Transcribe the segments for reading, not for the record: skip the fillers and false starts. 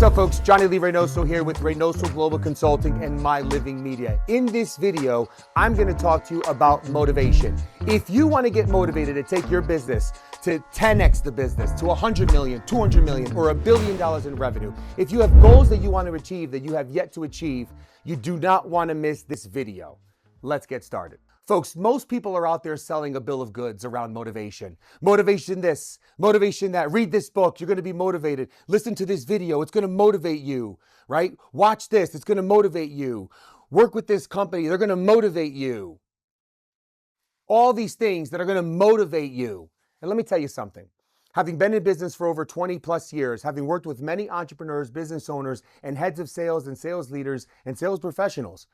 What's up, folks? Jonny Lee Reinoso here with Reinoso Global Consulting and My Living Media. In this video, I'm going to talk to you about motivation. If you want to get motivated to take your business to 10x the business, to 100 million, 200 million, or $1 billion in revenue, if you have goals that you want to achieve that you have yet to achieve, you do not want to miss this video. Let's get started. Folks, most people are out there selling a bill of goods around motivation. Motivation this, motivation that. Read this book, you're going to be motivated. Listen to this video, it's going to motivate you, right? Watch this, it's going to motivate you. Work with this company, they're going to motivate you. All these things that are going to motivate you. And let me tell you something. Having been in business for over 20 plus years, having worked with many entrepreneurs, business owners, and heads of sales and sales leaders and sales professionals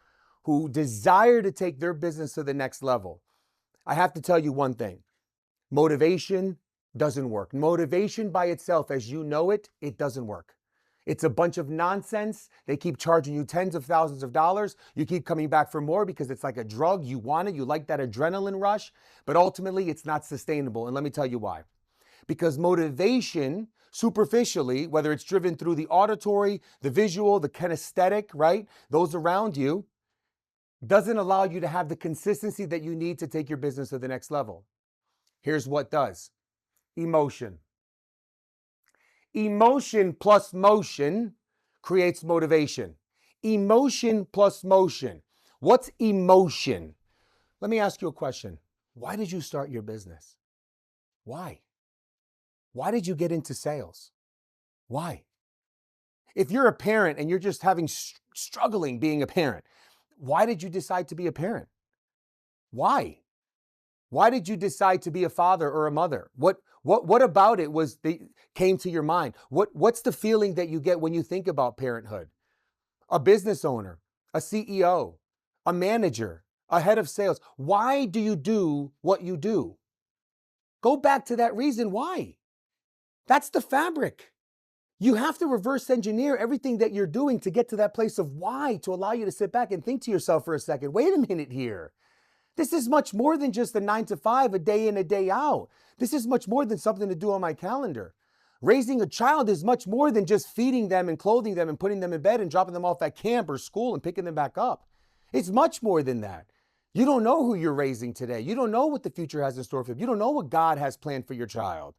who desire to take their business to the next level, I have to tell you one thing. Motivation doesn't work. Motivation by itself, as you know it, it doesn't work. It's a bunch of nonsense. They keep charging you tens of thousands of dollars. You keep coming back for more because it's like a drug. You want it. You like that adrenaline rush. But ultimately, it's not sustainable. And let me tell you why. Because motivation, superficially, whether it's driven through the auditory, the visual, the kinesthetic, right? Those around you, doesn't allow you to have the consistency that you need to take your business to the next level. Here's what does. Emotion. Emotion plus motion creates motivation. Emotion plus motion. What's emotion? Let me ask you a question. Why did you start your business? Why? Why did you get into sales? Why? If you're a parent and you're just struggling being a parent, why did you decide to be a parent? Why? Why did you decide to be a father or a mother? What about it came to your mind? What's the feeling that you get when you think about parenthood? A business owner, a CEO, a manager, a head of sales. Why do you do what you do? Go back to that reason why. That's the fabric. You have to reverse engineer everything that you're doing to get to that place of why, to allow you to sit back and think to yourself for a second, wait a minute here. This is much more than just a 9 to 5, a day in, a day out. This is much more than something to do on my calendar. Raising a child is much more than just feeding them and clothing them and putting them in bed and dropping them off at camp or school and picking them back up. It's much more than that. You don't know who you're raising today. You don't know what the future has in store for you. You don't know what God has planned for your child.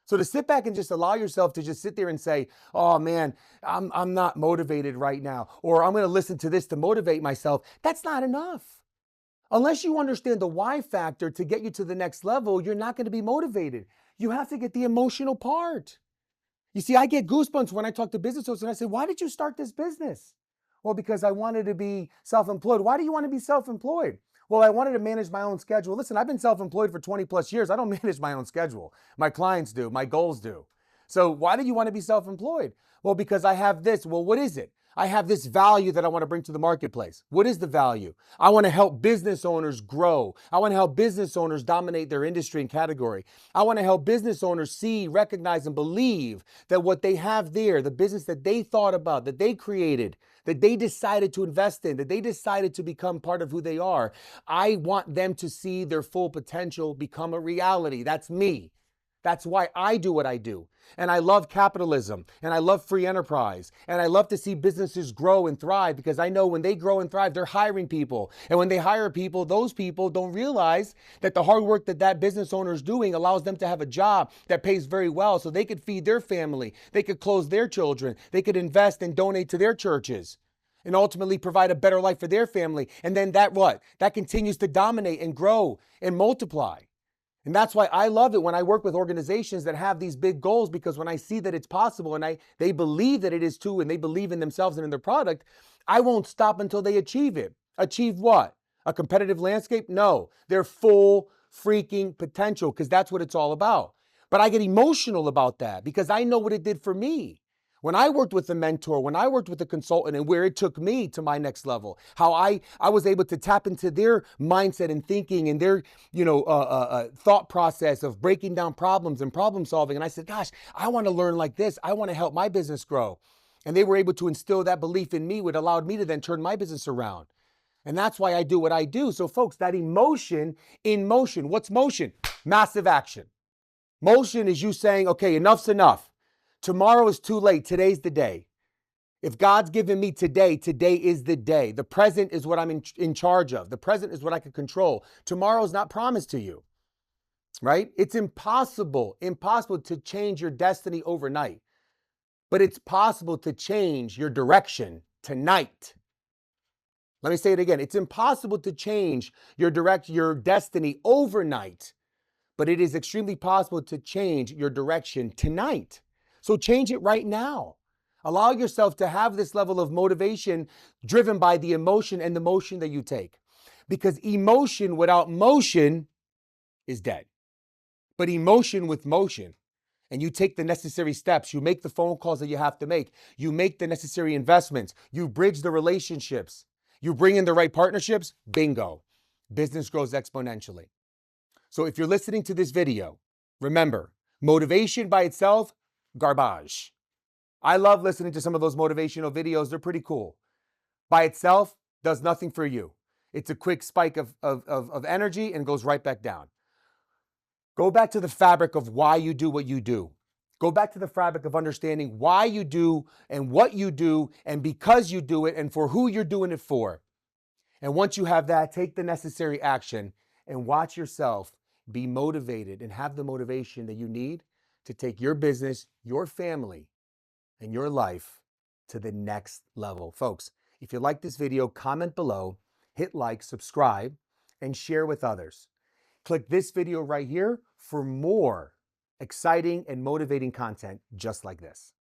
So to sit back and just allow yourself to just sit there and say, oh man, I'm not motivated right now, or I'm going to listen to this to motivate myself, that's not enough. Unless you understand the why factor to get you to the next level, you're not going to be motivated. You have to get the emotional part. You see, I get goosebumps when I talk to business owners and I say, why did you start this business? Well, because I wanted to be self-employed. Why do you want to be self-employed? Well, I wanted to manage my own schedule. Listen, I've been self-employed for 20 plus years. I don't manage my own schedule. My clients do, my goals do. So why do you want to be self-employed? Well, because I have this. Well, what is it? I have this value that I want to bring to the marketplace. What is the value? I want to help business owners grow. I want to help business owners dominate their industry and category. I want to help business owners see, recognize, and believe that what they have there, the business that they thought about, that they created, that they decided to invest in, that they decided to become part of who they are, I want them to see their full potential become a reality. That's me. That's why I do what I do. And I love capitalism, and I love free enterprise, and I love to see businesses grow and thrive, because I know when they grow and thrive, they're hiring people. And when they hire people, those people don't realize that the hard work that that business owner is doing allows them to have a job that pays very well so they could feed their family, they could clothe their children, they could invest and donate to their churches, and ultimately provide a better life for their family. And then that continues to dominate and grow and multiply. And that's why I love it when I work with organizations that have these big goals, because when I see that it's possible and they believe that it is too, and they believe in themselves and in their product, I won't stop until they achieve it. Achieve what? A competitive landscape? No, their full freaking potential, because that's what it's all about. But I get emotional about that because I know what it did for me. When I worked with a mentor, when I worked with a consultant, and where it took me to my next level, how I was able to tap into their mindset and thinking and their, thought process of breaking down problems and problem solving. And I said, gosh, I want to learn like this. I want to help my business grow. And they were able to instill that belief in me, which allowed me to then turn my business around. And that's why I do what I do. So folks, that emotion in motion. What's motion? Massive action. Motion is you saying, okay, enough's enough. Tomorrow is too late. Today's the day. If God's given me today, today is the day. The present is what I'm in charge of. The present is what I can control. Tomorrow's not promised to you, right? It's impossible to change your destiny overnight, but it's possible to change your direction tonight. Let me say it again. It's impossible to change your destiny overnight, but it is extremely possible to change your direction tonight. So change it right now. Allow yourself to have this level of motivation driven by the emotion and the motion that you take. Because emotion without motion is dead. But emotion with motion, and you take the necessary steps, you make the phone calls that you have to make, you make the necessary investments, you bridge the relationships, you bring in the right partnerships, bingo, business grows exponentially. So if you're listening to this video, remember, motivation by itself, garbage. I love listening to some of those motivational videos. They're pretty cool. By itself, does nothing for you. It's a quick spike of energy and goes right back down. Go back to the fabric of why you do what you do. Go back to the fabric of understanding why you do and what you do and because you do it and for who you're doing it for. And once you have that, take the necessary action and watch yourself be motivated and have the motivation that you need to take your business, your family, and your life to the next level. Folks, if you like this video, comment below, hit like, subscribe, and share with others. Click this video right here for more exciting and motivating content just like this.